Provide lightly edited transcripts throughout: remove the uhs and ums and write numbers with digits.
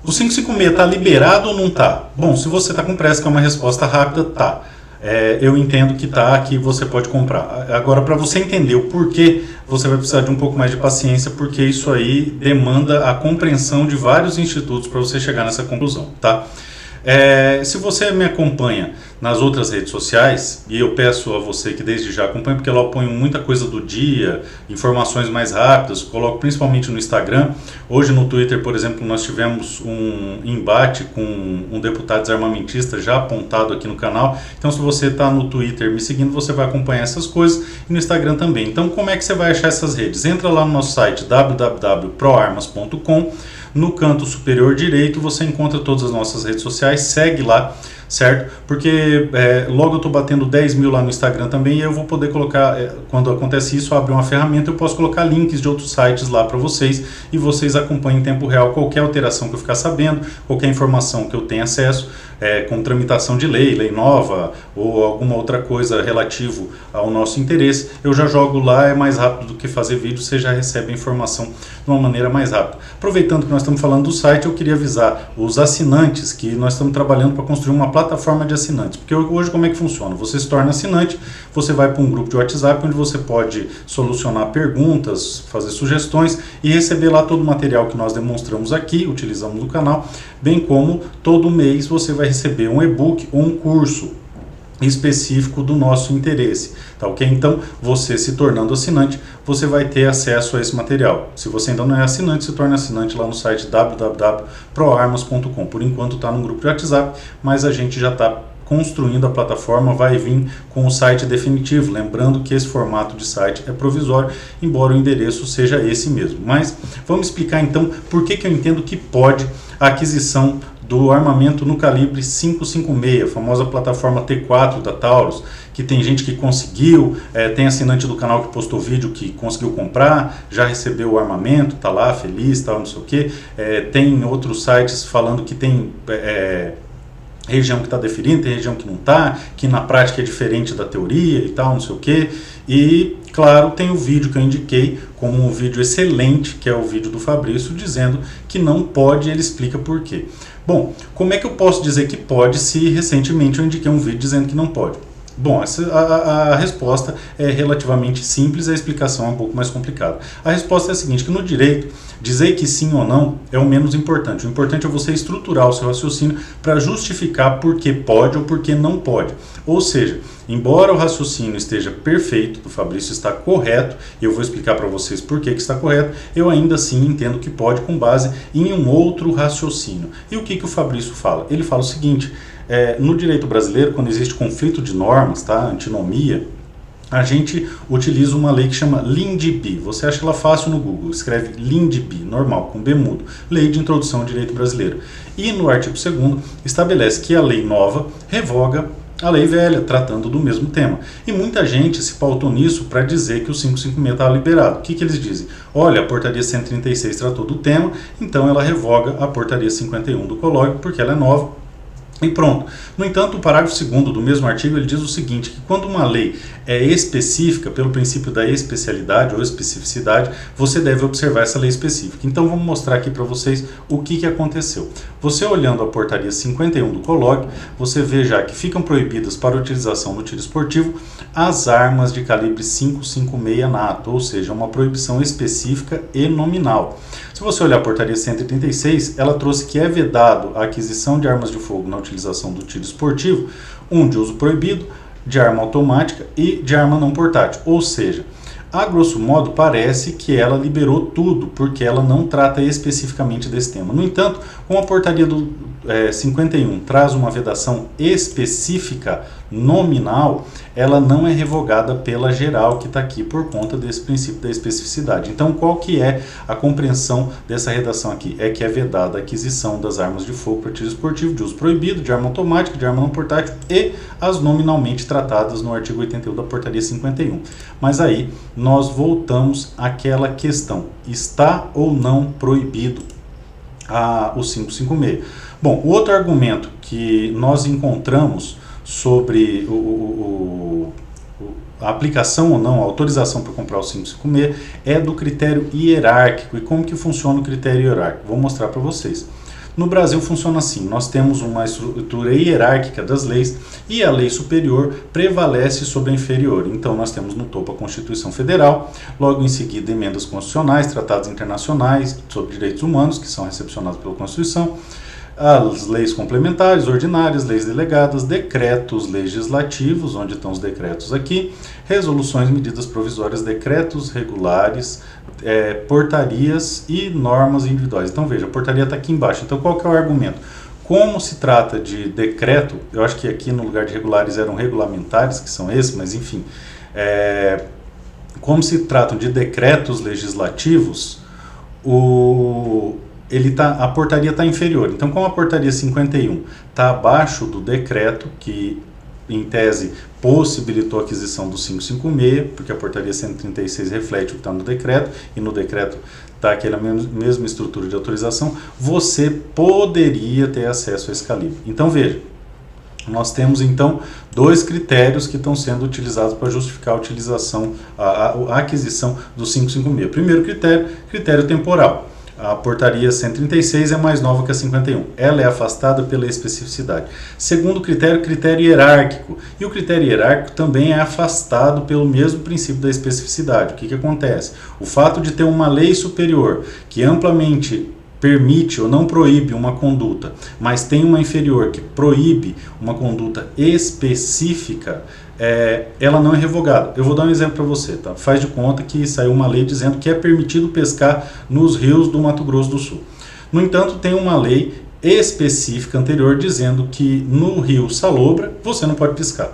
O 556 está liberado ou não está? Bom, se você está com pressa, que é uma resposta rápida, tá. Eu entendo que tá, que você pode comprar. Agora, para você entender o porquê, você vai precisar de um pouco mais de paciência, porque isso aí demanda a compreensão de vários institutos para você chegar nessa conclusão, tá? Se você me acompanha nas outras redes sociais, e eu peço a você que desde já acompanhe, porque lá eu ponho muita coisa do dia, informações mais rápidas, coloco principalmente no Instagram. Hoje no Twitter, por exemplo, nós tivemos um embate com um deputado desarmamentista já apontado aqui no canal. Então, se você está no Twitter me seguindo, você vai acompanhar essas coisas, e no Instagram também. Então, como é que você vai achar essas redes? Entra lá no nosso site www.proarmas.com. No canto superior direito você encontra todas as nossas redes sociais, segue lá, certo? Porque logo eu estou batendo 10 mil lá no Instagram também, e eu vou poder colocar, quando acontece isso, abre uma ferramenta, eu posso colocar links de outros sites lá para vocês, e vocês acompanham em tempo real qualquer alteração que eu ficar sabendo, qualquer informação que eu tenha acesso, com tramitação de lei nova, ou alguma outra coisa relativo ao nosso interesse, eu já jogo lá, é mais rápido do que fazer vídeo, você já recebe a informação de uma maneira mais rápida. Aproveitando que nós estamos falando do site, eu queria avisar os assinantes que nós estamos trabalhando para construir uma plataforma de assinantes, porque hoje como é que funciona? Você se torna assinante, você vai para um grupo de WhatsApp onde você pode solucionar perguntas, fazer sugestões e receber lá todo o material que nós demonstramos aqui, utilizamos no canal, bem como todo mês você vai receber um e-book ou um curso específico do nosso interesse, tá ok? Então, você se tornando assinante, você vai ter acesso a esse material. Se você ainda não é assinante, se torne assinante lá no site www.proarmas.com. Por enquanto está no grupo de WhatsApp, mas a gente já está construindo a plataforma, vai vir com o site definitivo, lembrando que esse formato de site é provisório, embora o endereço seja esse mesmo. Mas vamos explicar então por que eu entendo que pode a aquisição do armamento no calibre 556, a famosa plataforma T4 da Taurus, que tem gente que conseguiu, tem assinante do canal que postou vídeo que conseguiu comprar, já recebeu o armamento, tá lá feliz, tal, não sei o que. Tem outros sites falando que tem região que está definindo, tem região que não está, que na prática é diferente da teoria e tal, não sei o que. E, claro, tem o vídeo que eu indiquei como um vídeo excelente, que é o vídeo do Fabrício, dizendo que não pode, e ele explica por quê. Bom, como é que eu posso dizer que pode se recentemente eu indiquei um vídeo dizendo que não pode? Bom, a resposta é relativamente simples, a explicação é um pouco mais complicada. A resposta é a seguinte, que no direito, dizer que sim ou não é o menos importante. O importante é você estruturar o seu raciocínio para justificar por que pode ou por que não pode. Ou seja, embora o raciocínio esteja perfeito, o Fabrício está correto, e eu vou explicar para vocês por que está correto, eu ainda assim entendo que pode com base em um outro raciocínio. E o que o Fabrício fala? Ele fala o seguinte, no direito brasileiro, quando existe conflito de normas, tá, antinomia, a gente utiliza uma lei que chama LINDB. Você acha ela fácil no Google, escreve LINDB, normal, com B mudo, Lei de Introdução ao Direito Brasileiro. E no artigo 2º estabelece que a lei nova revoga a lei velha, tratando do mesmo tema. E muita gente se pautou nisso para dizer que o 556 estava liberado. O que eles dizem? Olha, a portaria 136 tratou do tema, então ela revoga a portaria 51 do Colóquio, porque ela é nova. E pronto. No entanto, o parágrafo 2º do mesmo artigo ele diz o seguinte, que quando uma lei é específica, pelo princípio da especialidade ou especificidade, você deve observar essa lei específica. Então vamos mostrar aqui para vocês o que aconteceu. Você olhando a portaria 51 do Colóquio, você vê já que ficam proibidas para utilização no tiro esportivo as armas de calibre 556 NATO, ou seja, uma proibição específica e nominal. Se você olhar a portaria 136, ela trouxe que é vedado a aquisição de armas de fogo na utilização do tiro esportivo, de uso proibido, de arma automática e de arma não portátil. Ou seja, a grosso modo parece que ela liberou tudo, porque ela não trata especificamente desse tema. No entanto, como a portaria do 51 traz uma vedação específica nominal, ela não é revogada pela geral que está aqui por conta desse princípio da especificidade. Então, qual que é a compreensão dessa redação aqui? É que é vedada a aquisição das armas de fogo para tiro esportivo, de uso proibido, de arma automática, de arma não portátil e as nominalmente tratadas no artigo 81 da portaria 51. Mas aí, nós voltamos àquela questão, está ou não proibido o 556? Bom, o outro argumento que nós encontramos sobre a aplicação ou não, a autorização para comprar o 556 é do critério hierárquico. E como que funciona o critério hierárquico? Vou mostrar para vocês. No Brasil funciona assim, nós temos uma estrutura hierárquica das leis e a lei superior prevalece sobre a inferior. Então nós temos no topo a Constituição Federal, logo em seguida emendas constitucionais, tratados internacionais sobre direitos humanos, que são recepcionados pela Constituição, as leis complementares, ordinárias, leis delegadas, decretos legislativos, onde estão os decretos aqui, resoluções, medidas provisórias, decretos regulares, portarias e normas individuais. Então veja, a portaria está aqui embaixo. Então qual que é o argumento? Como se trata de decreto, eu acho que aqui no lugar de regulares eram regulamentares, que são esses, mas enfim, como se tratam de decretos legislativos, a portaria está inferior. Então, como a portaria 51 está abaixo do decreto, que em tese possibilitou a aquisição do 556, porque a portaria 136 reflete o que está no decreto, e no decreto está aquela mesma estrutura de autorização, você poderia ter acesso a esse calibre. Então, veja, nós temos então dois critérios que estão sendo utilizados para justificar a utilização, a aquisição do 556. Primeiro critério temporal. A portaria 136 é mais nova que a 51. Ela é afastada pela especificidade. Segundo critério hierárquico. E o critério hierárquico também é afastado pelo mesmo princípio da especificidade. O que acontece? O fato de ter uma lei superior que amplamente permite ou não proíbe uma conduta, mas tem uma inferior que proíbe uma conduta específica, ela não é revogada. Eu vou dar um exemplo para você, tá? Faz de conta que saiu uma lei dizendo que é permitido pescar nos rios do Mato Grosso do Sul. No entanto, tem uma lei específica anterior dizendo que no rio Salobra você não pode pescar.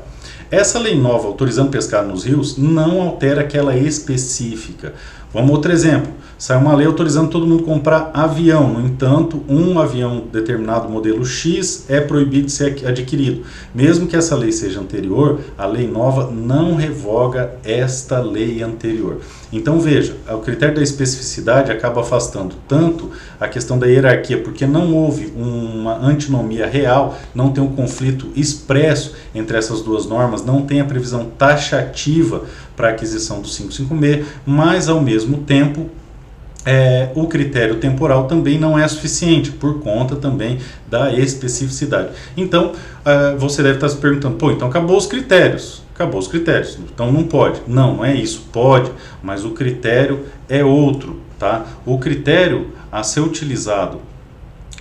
Essa lei nova autorizando pescar nos rios não altera aquela específica. Vamos outro exemplo. Sai uma lei autorizando todo mundo comprar avião. No entanto, um avião determinado modelo X é proibido de ser adquirido. Mesmo que essa lei seja anterior, a lei nova não revoga esta lei anterior. Então veja, o critério da especificidade acaba afastando tanto a questão da hierarquia, porque não houve uma antinomia real, não tem um conflito expresso entre essas duas normas, não tem a previsão taxativa para a aquisição do 556, mas ao mesmo tempo o critério temporal também não é suficiente, por conta também da especificidade. Então, você deve estar se perguntando, então acabou os critérios, então não pode. Não é isso, pode, mas o critério é outro, tá? O critério a ser utilizado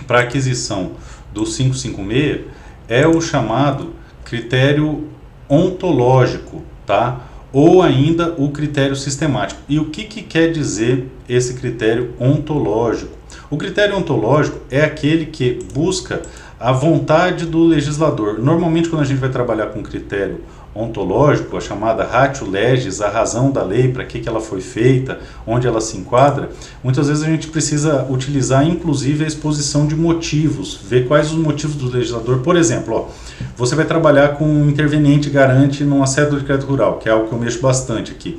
para aquisição do 556 é o chamado critério ontológico, tá? Ou ainda o critério sistemático. E o que quer dizer esse critério ontológico? O critério ontológico é aquele que busca a vontade do legislador. Normalmente, quando a gente vai trabalhar com critério ontológico, a chamada ratio legis, a razão da lei, para que ela foi feita, onde ela se enquadra, muitas vezes a gente precisa utilizar inclusive a exposição de motivos, ver quais os motivos do legislador. Por exemplo, você vai trabalhar com um interveniente garante numa sede do decreto rural, que é algo que eu mexo bastante aqui.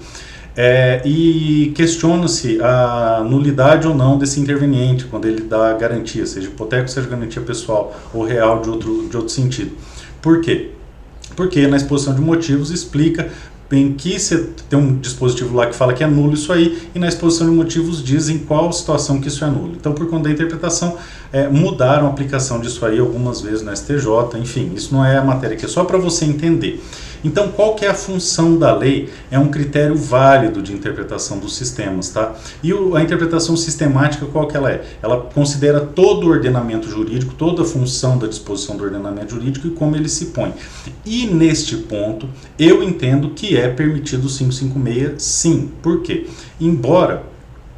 E questiona-se a nulidade ou não desse interveniente, quando ele dá garantia, seja hipoteca, seja garantia pessoal ou real de outro sentido. Por quê? Porque na exposição de motivos explica em que você tem um dispositivo lá que fala que é nulo isso aí, e na exposição de motivos diz em qual situação que isso é nulo. Então, por conta da interpretação, mudaram a aplicação disso aí algumas vezes no STJ, enfim, isso não é a matéria aqui, é só para você entender. Então, qual que é a função da lei? É um critério válido de interpretação dos sistemas, tá? E a interpretação sistemática, qual que ela é? Ela considera todo o ordenamento jurídico, toda a função da disposição do ordenamento jurídico e como ele se põe. E neste ponto, eu entendo que é permitido o 556, sim. Por quê? Embora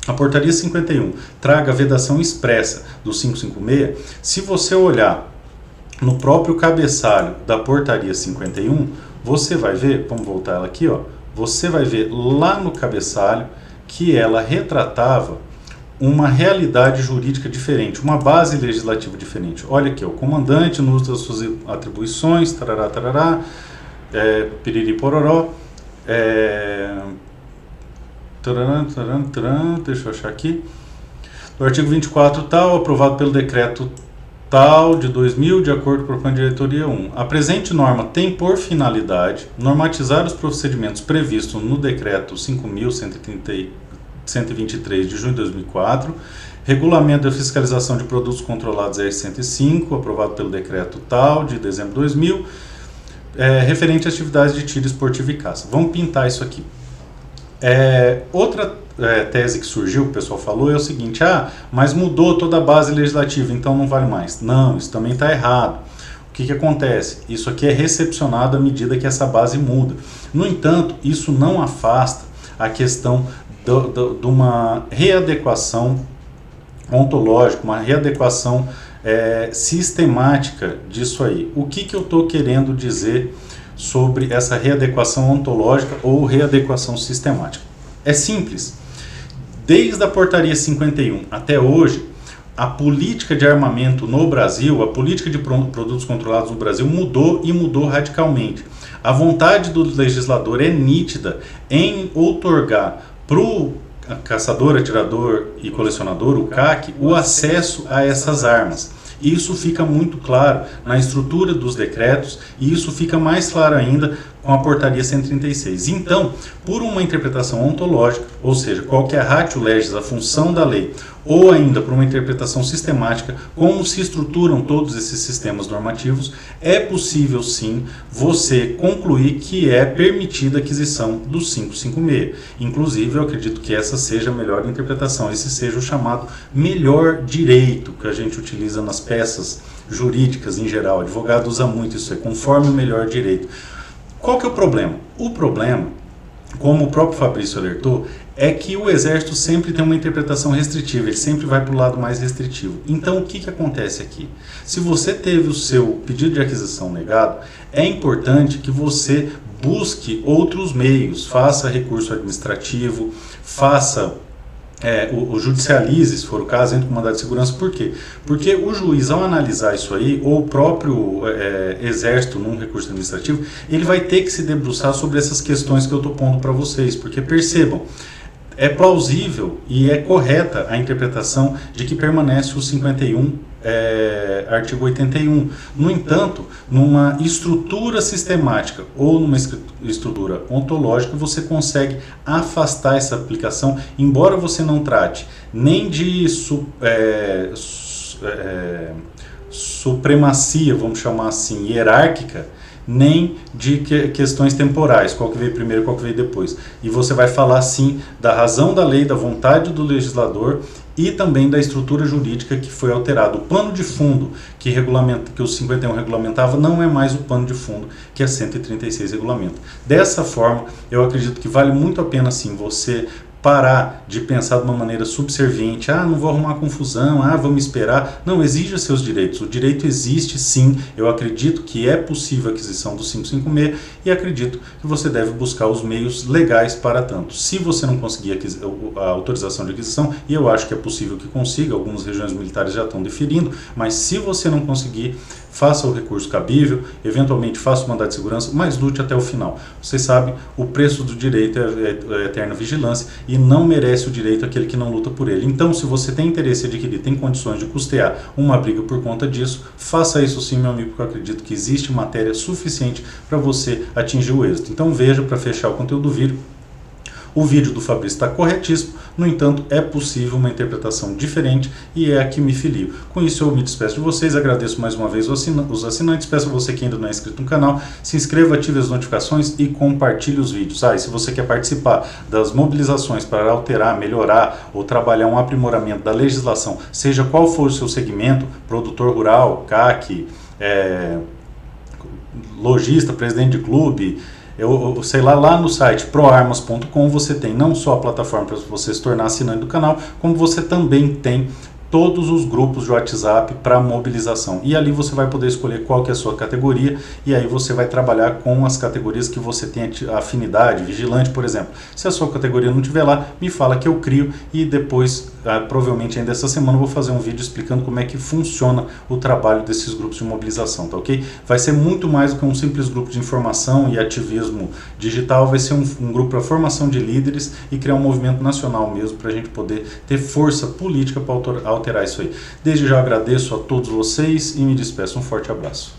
a portaria 51 traga a vedação expressa do 556, se você olhar no próprio cabeçalho da portaria 51, você vai ver, vamos voltar ela aqui, você vai ver lá no cabeçalho que ela retratava uma realidade jurídica diferente, uma base legislativa diferente. Olha aqui, o comandante no uso das suas atribuições, tarará, tarará, piriri pororó, deixa eu achar aqui, do artigo 24 tal, aprovado pelo decreto tal de 2000, de acordo com a plano de diretoria 1. A presente norma tem por finalidade normatizar os procedimentos previstos no decreto 5.123 de junho de 2004, Regulamento da Fiscalização de Produtos Controlados R105, aprovado pelo decreto tal, de dezembro de 2000, referente às atividades de tiro esportivo e caça. Vamos pintar isso aqui. Outra tese que surgiu, que o pessoal falou, é o seguinte: mas mudou toda a base legislativa, então não vale mais. Não, isso também está errado. O que acontece? Isso aqui é recepcionado à medida que essa base muda. No entanto, isso não afasta a questão de uma readequação ontológica, uma readequação sistemática disso aí. O que eu estou querendo dizer sobre essa readequação ontológica ou readequação sistemática? É simples. Desde a Portaria 51 até hoje, a política de armamento no Brasil, a política de produtos controlados no Brasil mudou e mudou radicalmente. A vontade do legislador é nítida em outorgar para o caçador, atirador e colecionador, o CAC, o acesso a essas armas. Isso fica muito claro na estrutura dos decretos e isso fica mais claro ainda com a Portaria 136. Então, por uma interpretação ontológica, ou seja, qual que é a ratio legis, a função da lei, ou ainda por uma interpretação sistemática, como se estruturam todos esses sistemas normativos, é possível sim você concluir que é permitida a aquisição do 556. Inclusive, eu acredito que essa seja a melhor interpretação, esse seja o chamado melhor direito que a gente utiliza nas peças jurídicas em geral. O advogado usa muito isso aí, conforme o melhor direito. Qual que é o problema? O problema, como o próprio Fabrício alertou, é que o Exército sempre tem uma interpretação restritiva, ele sempre vai para o lado mais restritivo. Então, o que acontece aqui? Se você teve o seu pedido de aquisição negado, é importante que você busque outros meios, faça recurso administrativo, faça o judicialize, se for o caso, entre com mandado de segurança. Por quê? Porque o juiz, ao analisar isso aí, ou o próprio Exército num recurso administrativo, ele vai ter que se debruçar sobre essas questões que eu estou pondo para vocês, porque percebam, é plausível e é correta a interpretação de que permanece o 51, artigo 81. No entanto, numa estrutura sistemática ou numa estrutura ontológica, você consegue afastar essa aplicação, embora você não trate nem de supremacia, vamos chamar assim, hierárquica, nem de questões temporais, qual que veio primeiro, qual que veio depois. E você vai falar sim da razão da lei, da vontade do legislador e também da estrutura jurídica que foi alterada. O pano de fundo que o 51 regulamentava não é mais o pano de fundo que a 136 regulamenta. Dessa forma, eu acredito que vale muito a pena sim você parar de pensar de uma maneira subserviente, não vou arrumar confusão, vamos esperar. Não, exija seus direitos. O direito existe sim, eu acredito que é possível a aquisição do 556 e acredito que você deve buscar os meios legais para tanto. Se você não conseguir a autorização de aquisição, e eu acho que é possível que consiga, algumas regiões militares já estão deferindo, mas se você não conseguir, faça o recurso cabível, eventualmente faça o mandado de segurança, mas lute até o final. Vocês sabem, o preço do direito é eterna vigilância e não merece o direito aquele que não luta por ele. Então, se você tem interesse em adquirir, tem condições de custear uma briga por conta disso, faça isso sim, meu amigo, porque eu acredito que existe matéria suficiente para você atingir o êxito. Então, veja, para fechar o conteúdo do vídeo, o vídeo do Fabrício está corretíssimo, no entanto, é possível uma interpretação diferente e é a que me filio. Com isso, eu me despeço de vocês, agradeço mais uma vez os assinantes, peço a você que ainda não é inscrito no canal, se inscreva, ative as notificações e compartilhe os vídeos. E se você quer participar das mobilizações para alterar, melhorar ou trabalhar um aprimoramento da legislação, seja qual for o seu segmento, produtor rural, CAC, lojista, presidente de clube, eu sei lá no site proarmas.com você tem não só a plataforma para você se tornar assinante do canal, como você também tem todos os grupos de WhatsApp para mobilização. E ali você vai poder escolher qual que é a sua categoria e aí você vai trabalhar com as categorias que você tem afinidade, vigilante, por exemplo. Se a sua categoria não estiver lá, me fala que eu crio e depois, provavelmente ainda essa semana, eu vou fazer um vídeo explicando como é que funciona o trabalho desses grupos de mobilização, tá ok? Vai ser muito mais do que um simples grupo de informação e ativismo digital, vai ser um grupo para formação de líderes e criar um movimento nacional mesmo para a gente poder ter força política para alterar isso aí. Desde já agradeço a todos vocês e me despeço. Um forte abraço.